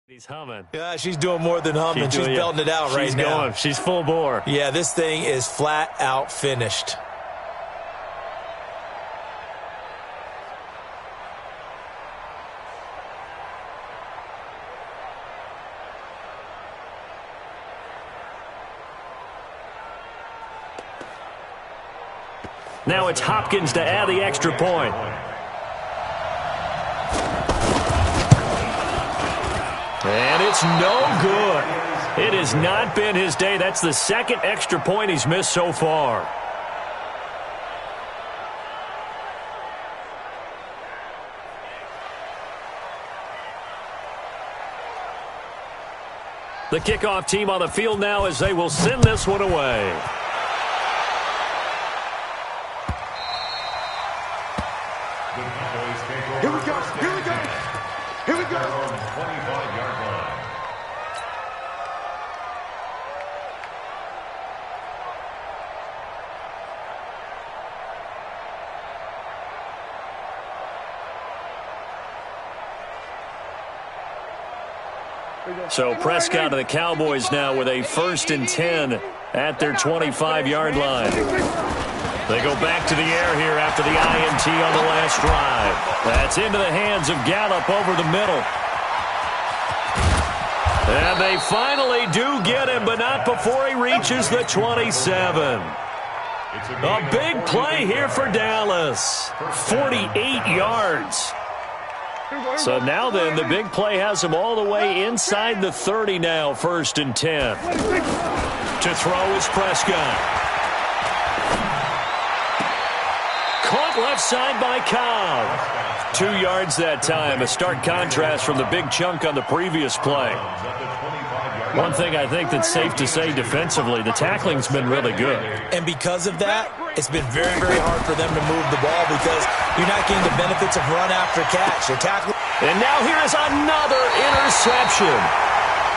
He's humming. Yeah, she's doing more than humming. She's belting it out right now. Going. She's full bore. Yeah, this thing is flat out finished. Now it's Hopkins to add the extra point. And it's no good. It has not been his day. That's the second extra point he's missed so far. The kickoff team on the field now as they will send this one away. Here we go. Here we go. Here we go. 25-yard line. So Prescott of the Cowboys now with a 1st and 10 at their 25-yard line. They go back to the air here after the INT on the last drive. That's into the hands of Gallup over the middle. And they finally do get him, but not before he reaches the 27. A big play here for Dallas. 48 yards. So now then, the big play has him all the way inside the 30 now, 1st and 10. To throw is Prescott. Caught left side by Cobb. 2 yards that time. A stark contrast from the big chunk on the previous play. One thing I think that's safe to say defensively, the tackling's been really good. And because of that, it's been very, very hard for them to move the ball because you're not getting the benefits of run after catch. You're tackling. And now here is another interception.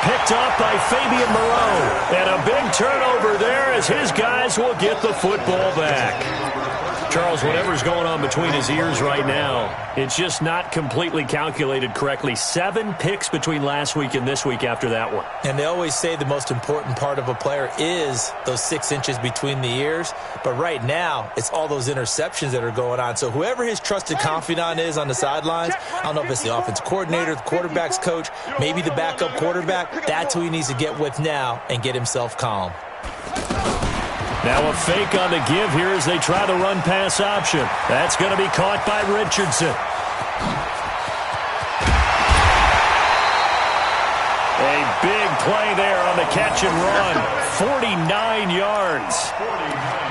Picked up by Fabian Moreau. And a big turnover there as his guys will get the football back. Charles, whatever's going on between his ears right now, it's just not completely calculated correctly. 7 picks between last week and this week after that one. And they always say the most important part of a player is those 6 inches between the ears. But right now, it's all those interceptions that are going on. So whoever his trusted confidant is on the sidelines, I don't know if it's the offensive coordinator, the quarterback's coach, maybe the backup quarterback, that's who he needs to get with now and get himself calm. Now a fake on the give here as they try the run-pass option. That's going to be caught by Richardson. A big play there on the catch and run. 49 yards.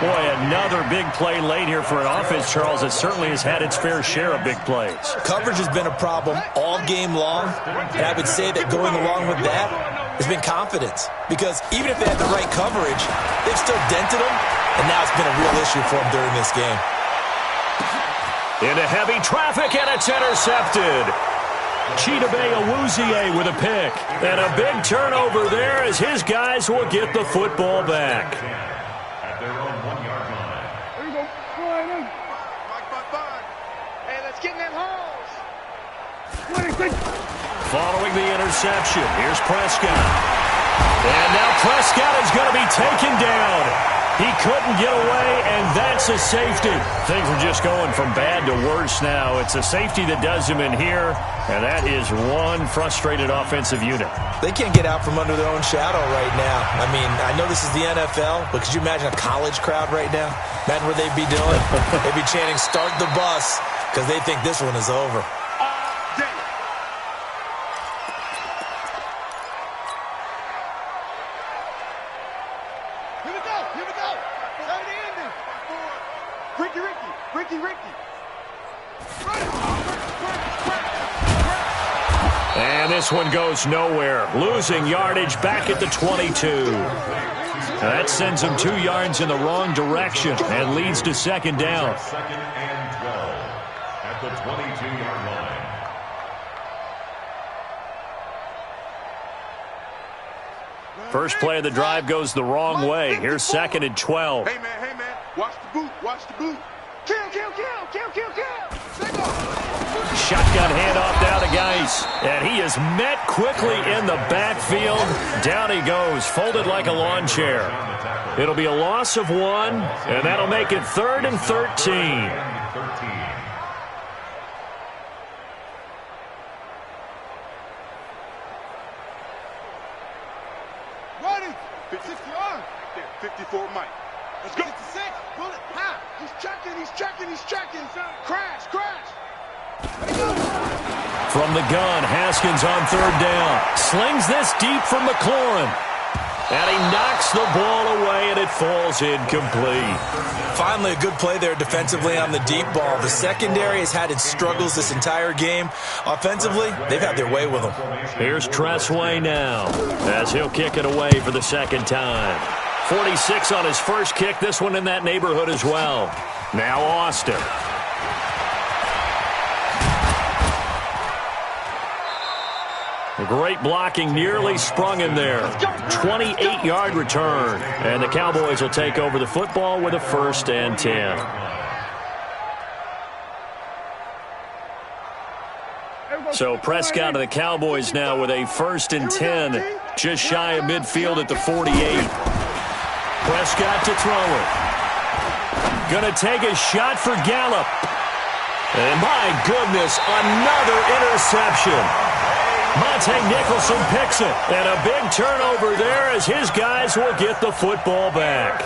Boy, another big play late here for an offense, Charles, that certainly has had its fair share of big plays. Coverage has been a problem all game long, and I would say that going along with that has been confidence. Because even if they had the right coverage, they've still dented them, and now it's been a real issue for them during this game. Into heavy traffic, and it's intercepted. Chidobe Awuzie with a pick. And a big turnover there as his guys will get the football back. At their own 1-yard line. There you go. Go ahead. Hey, let's get in them holes. Following the interception, here's Prescott. And now Prescott is going to be taken down. He couldn't get away, and that's a safety. Things are just going from bad to worse now. It's a safety that does him in here, and that is one frustrated offensive unit. They can't get out from under their own shadow right now. I mean, I know this is the NFL, but could you imagine a college crowd right now? Imagine what they'd be doing. They'd be chanting, "Start the bus," because they think this one is over. And this one goes nowhere. Losing yardage back at the 22. That sends them 2 yards in the wrong direction and leads to 2nd down. 2nd and 12 at the 22-yard line. First play of the drive goes the wrong way. Here's 2nd and 12. Hey, man. Watch the boot. Watch the boot. Kill. Shotgun handoff down to Geis, and he is met quickly in the backfield. Down he goes, folded like a lawn chair. It'll be a loss of 1, and that'll make it 3rd and 13. Ready? 54. 54, Mike. Let's go. 56. Bullet. Ha. He's checking. Crash. From the gun, Haskins on 3rd down. Slings this deep for McLaurin. And he knocks the ball away, and it falls incomplete. Finally, a good play there defensively on the deep ball. The secondary has had its struggles this entire game. Offensively, they've had their way with them. Here's Tressway now, as he'll kick it away for the 2nd time. 46 on his first kick, this one in that neighborhood as well. Now Austin. Great blocking, nearly sprung him there. 28-yard return. And the Cowboys will take over the football with a 1st and 10. So Prescott of the Cowboys now with a 1st and 10, just shy of midfield at the 48. Prescott to throw it. Gonna take a shot for Gallup. And my goodness, another interception. Monte Nicholson picks it, and a big turnover there as his guys will get the football back.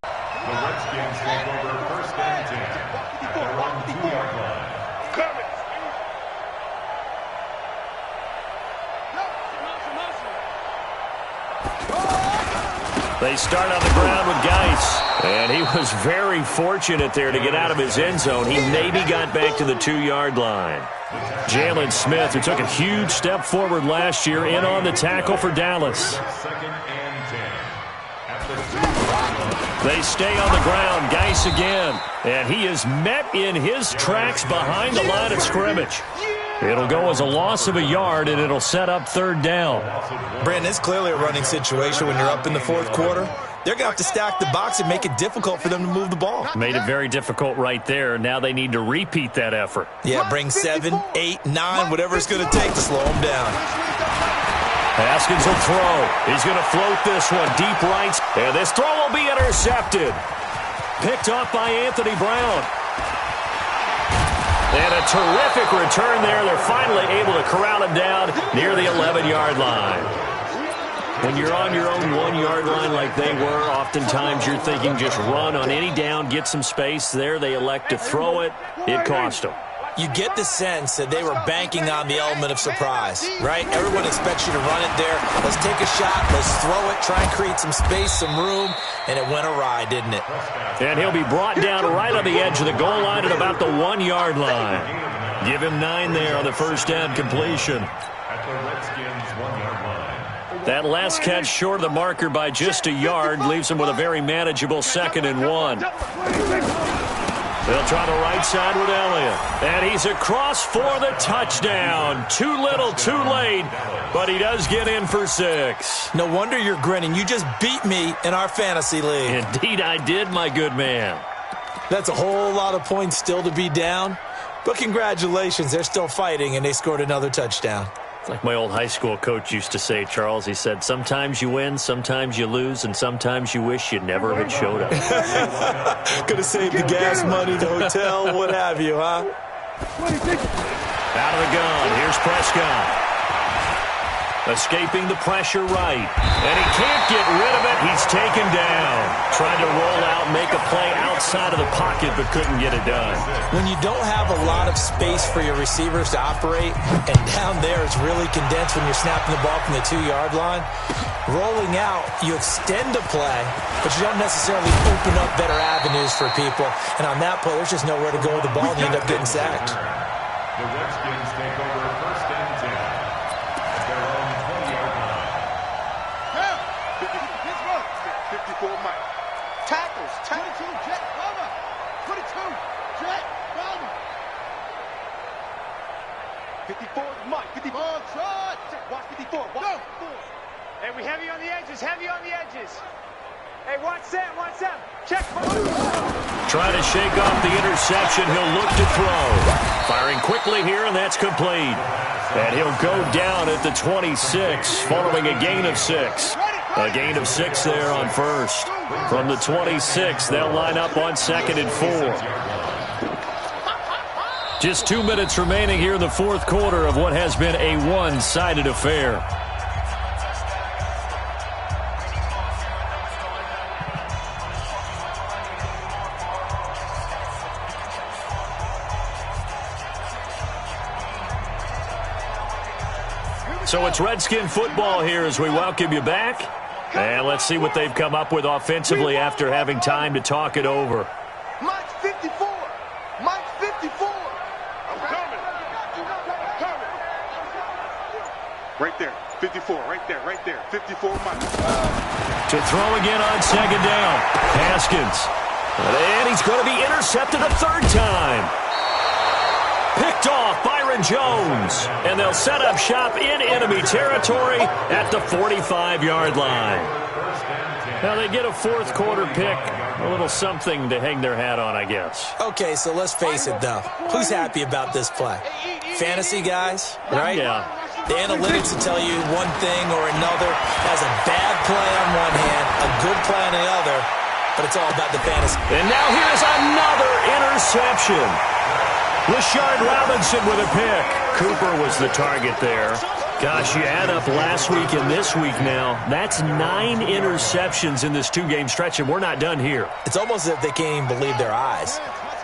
The Redskins take over 1st and 10 at their own 2-yard line. They start on the ground with Geis, and he was very fortunate there to get out of his end zone. He maybe got back to the 2-yard line. Jalen Smith, who took a huge step forward last year, in on the tackle for Dallas. 2nd and 10. They stay on the ground. Geis again, and he is met in his tracks behind the line of scrimmage. It'll go as a loss of a yard, and it'll set up 3rd down. Brandon, it's clearly a running situation when you're up in the 4th quarter. They're going to have to stack the box and make it difficult for them to move the ball. Made it very difficult right there. Now they need to repeat that effort. Yeah, bring 7, 8, 9, whatever it's going to take to slow them down. Haskins will throw. He's going to float this one deep right. And this throw will be intercepted. Picked off by Anthony Brown. And a terrific return there. They're finally able to corral him down near the 11-yard line. When you're on your own 1-yard line like they were, oftentimes you're thinking just run on any down, get some space. There they elect to throw it. It cost them. You get the sense that they were banking on the element of surprise, right? Everyone expects you to run it there. Let's take a shot. Let's throw it. Try and create some space, some room. And it went awry, didn't it? And he'll be brought down right on the edge of the goal line at about the 1-yard line. Give him 9 there on the first down completion. At the Redskins 1-yard line. That last catch short of the marker by just a yard leaves him with a very manageable 2nd and 1. They'll try the right side with Elliott. And he's across for the touchdown. Too little, too late, but he does get in for 6. No wonder you're grinning. You just beat me in our fantasy league. Indeed I did, my good man. That's a whole lot of points still to be down. But congratulations, they're still fighting, and they scored another touchdown. It's like my old high school coach used to say, Charles. He said, sometimes you win, sometimes you lose, and sometimes you wish you never had showed up. Could have saved the gas money, the hotel, what have you, huh? Out of the gun, here's Prescott. Escaping the pressure right. And he can't get rid of it. He's taken down. Tried to roll out, make a play outside of the pocket, but couldn't get it done. When you don't have a lot of space for your receivers to operate, and down there it's really condensed when you're snapping the ball from the 2-yard line, rolling out, you extend a play, but you don't necessarily open up better avenues for people. And on that play, there's just nowhere to go with the ball, and you end up getting sacked. The Redskins take over 1st and 10 at their own 20-yard line. 54, Mike. Tackles. 22, jet, cover. 22, jet, cover. 54, Mike. 54, shot. Watch 54. Watch 54. Hey, we heavy on the edges. Heavy on the edges. Hey, watch Sam. Check. Trying to shake off the interception. He'll look to throw. Firing quickly here, and that's complete. And he'll go down at the 26, following a gain of 6. A gain of 6 there on first. From the 26, they'll line up on 2nd and 4. Just 2 minutes remaining here in the fourth quarter of what has been a one-sided affair. So it's Redskin football here as we welcome you back. And let's see what they've come up with offensively after having time to talk it over. Mike's 54. Mike's 54. I'm coming. Right there. 54. Right there. 54 Mike. To throw again on 2nd down. Haskins. And he's going to be intercepted a 3rd time. Picked off Byron Jones. And they'll set up shop in enemy territory at the 45-yard line. Now they get a fourth quarter pick. A little something to hang their hat on, I guess. Okay, so let's face it, though. Who's happy about this play? Fantasy guys, right? Yeah. The analytics will tell you one thing or another. Has a bad play on one hand, a good play on the other, but it's all about the fantasy. And now here's another interception. Rashard Robinson with a pick. Cooper was the target there. Gosh, you add up last week and this week now. That's 9 interceptions in this 2-game stretch, and we're not done here. It's almost as if they can't even believe their eyes.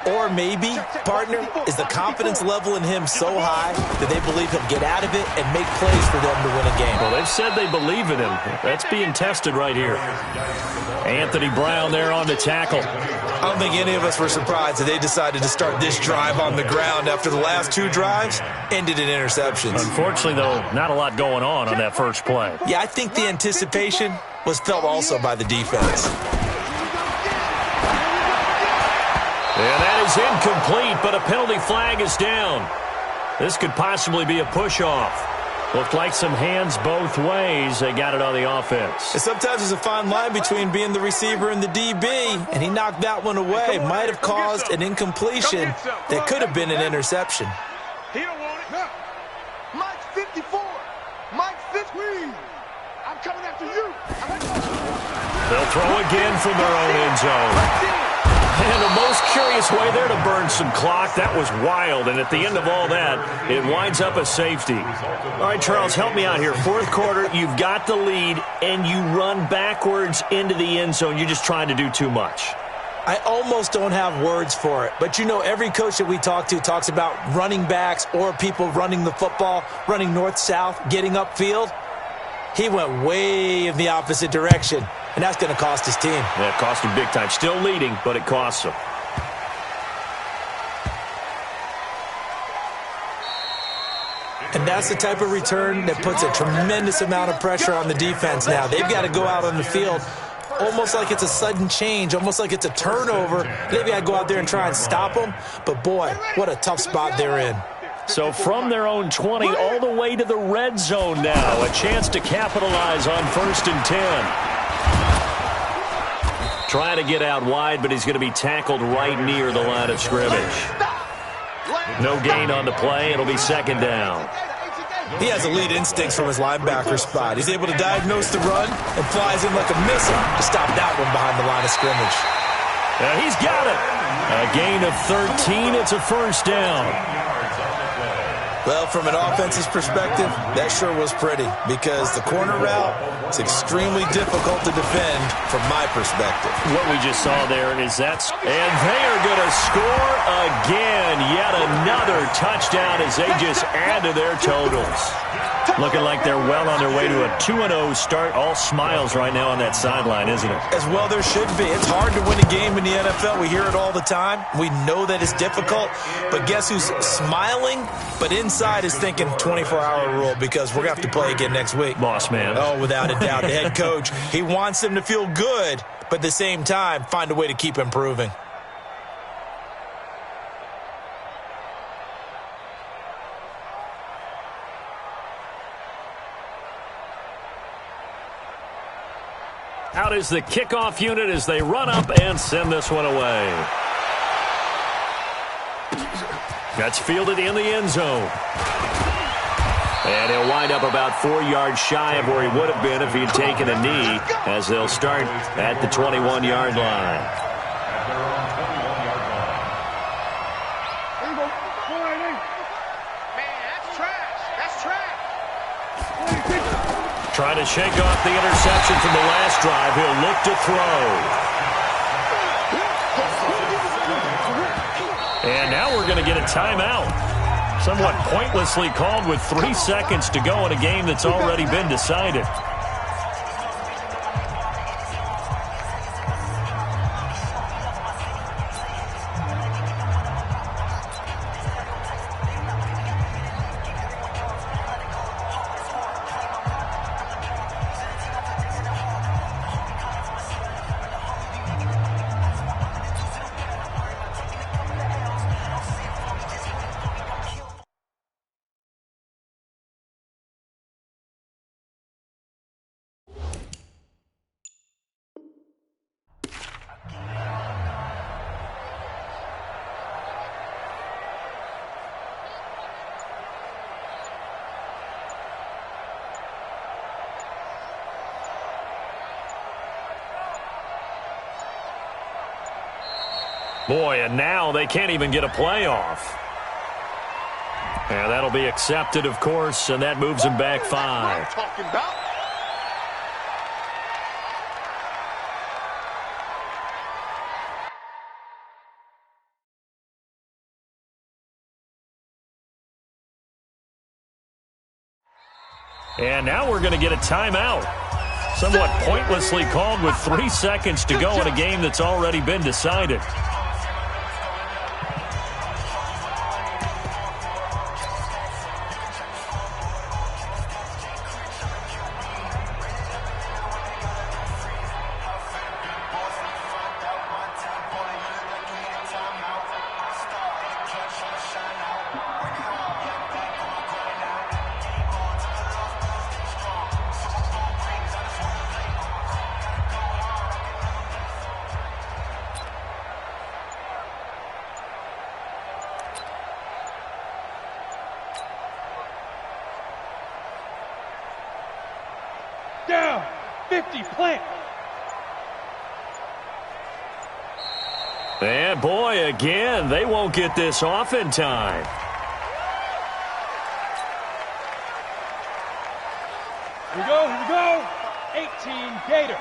Or maybe, partner, is the confidence level in him so high that they believe he'll get out of it and make plays for them to win a game. Well, they've said they believe in him. That's being tested right here. Anthony Brown there on the tackle. I don't think any of us were surprised that they decided to start this drive on the ground after the last 2 drives ended in interceptions. Unfortunately, though, not a lot going on that first play. Yeah, I think the anticipation was felt also by the defense. And that is incomplete, but a penalty flag is down. This could possibly be a push-off. Looked like some hands both ways. They got it on the offense. And sometimes there's a fine line between being the receiver and the DB, and he knocked that one away. Might have caused an incompletion that could have been an interception. He don't want it. Mike's 54. Mike's 50. I'm coming after you. They'll throw again from their own end zone. And the most curious way there to burn some clock. That was wild. And at the end of all that, it winds up a safety. All right, Charles, help me out here. Fourth quarter, you've got the lead, and you run backwards into the end zone. You're just trying to do too much. I almost don't have words for it. But, you know, every coach that we talk to talks about running backs or people running the football, running north-south, getting upfield. He went way in the opposite direction. And that's going to cost his team. Yeah, it cost him big time. Still leading, but it costs him. And that's the type of return that puts a tremendous amount of pressure on the defense now. They've got to go out on the field almost like it's a sudden change, almost like it's a turnover. They've got to go out there and try and stop them. But, boy, what a tough spot they're in. So from their own 20 all the way to the red zone now. A chance to capitalize on 1st and 10. Trying to get out wide, but he's going to be tackled right near the line of scrimmage. No gain on the play. It'll be 2nd down. He has elite instincts from his linebacker spot. He's able to diagnose the run and flies in like a missile to stop that one behind the line of scrimmage. He's got it. A gain of 13. It's a 1st down. Well, from an offense's perspective, that sure was pretty because the corner route is extremely difficult to defend from my perspective. What we just saw there is that's... And they are going to score again. Yet another touchdown as they just add to their totals. Looking like they're well on their way to a 2-0 start. All smiles right now on that sideline, isn't it? As well there should be. It's hard to win a game in the NFL. We hear it all the time. We know that it's difficult. But guess who's smiling? But inside is thinking 24-hour rule because we're going to have to play again next week. Boss man. Oh, without a doubt. The head coach, he wants them to feel good, but at the same time, find a way to keep improving. Out is the kickoff unit as they run up and send this one away. That's fielded in the end zone. And he'll wind up about 4 yards shy of where he would have been if he'd taken a knee, as they'll start at the 21-yard line. Trying to shake off the interception from the last drive. He'll look to throw. And now we're going to get a timeout. Somewhat pointlessly called with 3 seconds to go in a game that's already been decided. Boy, and now they can't even get a playoff. And that'll be accepted, of course, and that moves him back 5. And now we're going to get a timeout. Somewhat pointlessly called with 3 seconds to go in a game that's already been decided. Down, 50, plant. And boy, again, they won't get this off in time. Here we go. 18, Gator.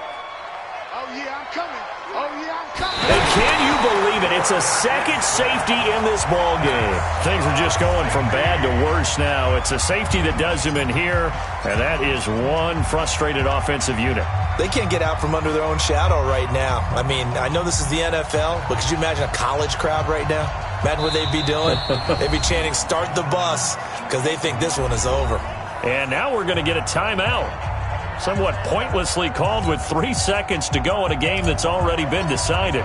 Oh, yeah, I'm coming. Oh, yeah, I'm coming. And can you believe it? It's a second safety in this ball game. Things are just going from bad to worse now. It's a safety that does him in here, and that is one frustrated offensive unit. They can't get out from under their own shadow right now. I mean, I know this is the NFL, but could you imagine a college crowd right now? Imagine what they'd be doing. They'd be chanting, "Start the bus," because they think this one is over. And now we're going to get a timeout. Somewhat pointlessly called with 3 seconds to go in a game that's already been decided.